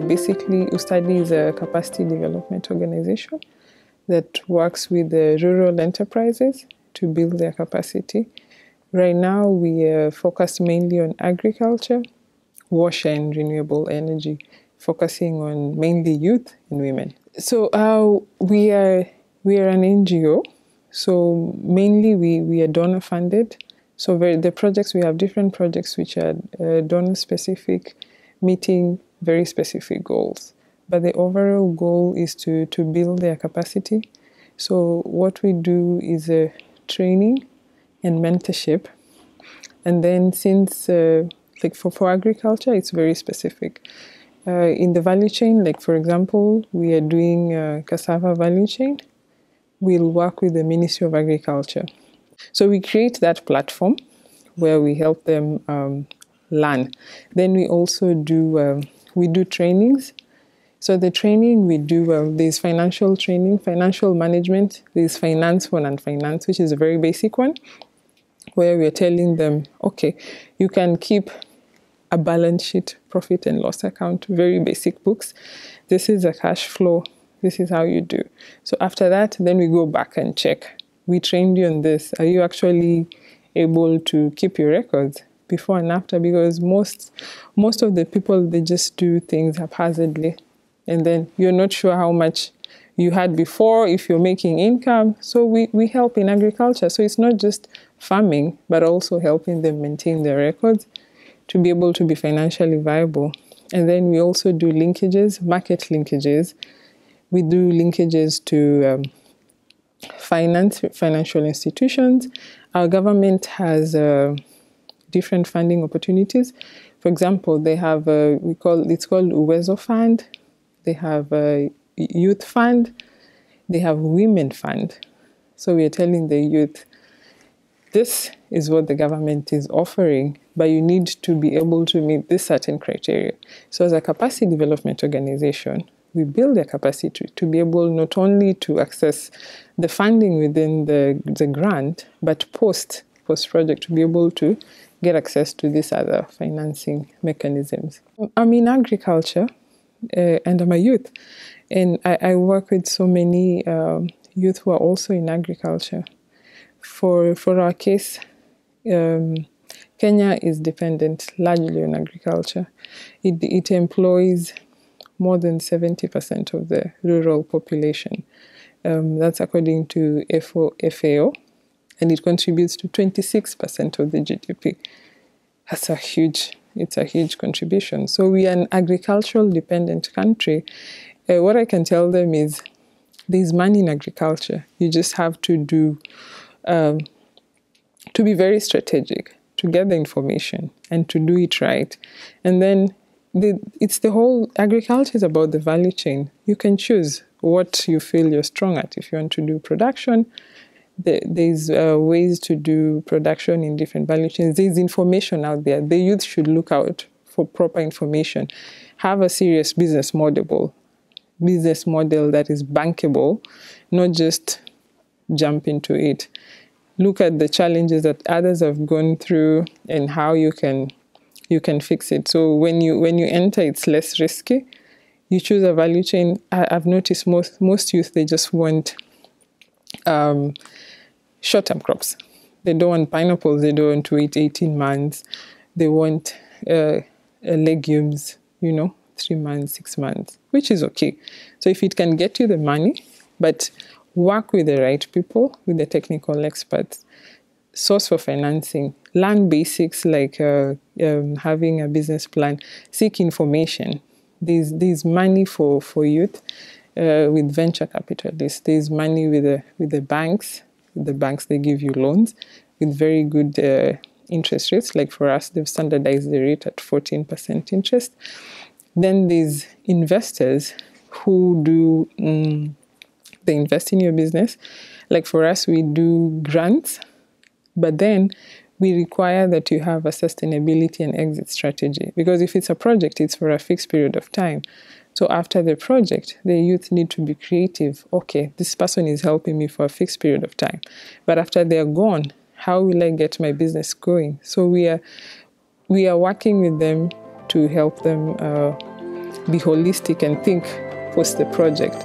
basically, USTADI is a capacity development organization that works with the rural enterprises to build their capacity. Right now, we are focused mainly on agriculture, water and renewable energy, focusing on mainly youth and women. So we are an NGO. So mainly we are donor funded. So the projects, we have different projects which are donor specific, meeting very specific goals. But the overall goal is to build their capacity. So what we do is training and mentorship. And then since, like for agriculture, it's very specific. In the value chain, like for example, we are doing cassava value chain. We'll work with the Ministry of Agriculture. So we create that platform where we help them learn. Then we also do trainings. So the training we do, there's financial training, financial management, there's finance one and finance, which is a very basic one, where we're telling them, okay, you can keep a balance sheet, profit and loss account, very basic books. This is a cash flow. This is how you do. So after that, then we go back and check. We trained you on this. Are you actually able to keep your records before and after? Because most of the people, they just do things haphazardly. And then you're not sure how much you had before, if you're making income. So we help in agriculture. So it's not just farming, but also helping them maintain their records to be able to be financially viable. And then we also do linkages, market linkages. We do linkages to financial institutions. Our government has different funding opportunities. For example, they have it's called Uwezo Fund. They have a youth fund. They have women fund. So we are telling the youth, this is what the government is offering, but you need to be able to meet this certain criteria. So as a capacity development organization, we build their capacity to be able not only to access the funding within the grant, but post-project to be able to get access to these other financing mechanisms. I'm in agriculture and I'm a youth. And I work with so many youth who are also in agriculture. For our case, Kenya is dependent largely on agriculture. It employs more than 70% of the rural population. That's according to FAO, and it contributes to 26% of the GDP. It's a huge contribution. So we are an agricultural dependent country. What I can tell them is there's money in agriculture. You just have to be very strategic, to get the information and to do it right. And then it's the whole agriculture is about the value chain. You can choose what you feel you're strong at. If you want to do production, there's ways to do production in different value chains. There's information out there. The youth should look out for proper information. Have a serious business model that is bankable, not just jump into it. Look at the challenges that others have gone through and how you can fix it. So when you enter, it's less risky. You choose a value chain. I've noticed most youth, they just want short-term crops. They don't want pineapples. They don't want to wait 18 months. They want legumes, 3 months, 6 months, which is okay. So if it can get you the money, but work with the right people, with the technical experts, source for financing, learn basics like having a business plan, seek information. There's money for youth with venture capitalists. There's money with the banks. The banks, they give you loans with very good interest rates. Like for us, they've standardized the rate at 14% interest. Then there's investors who do, they invest in your business. Like for us, we do grants, but then we require that you have a sustainability and exit strategy. Because if it's a project, it's for a fixed period of time. So after the project, the youth need to be creative. Okay, this person is helping me for a fixed period of time. But after they're gone, how will I get my business going? So we are working with them to help them be holistic and think post the project.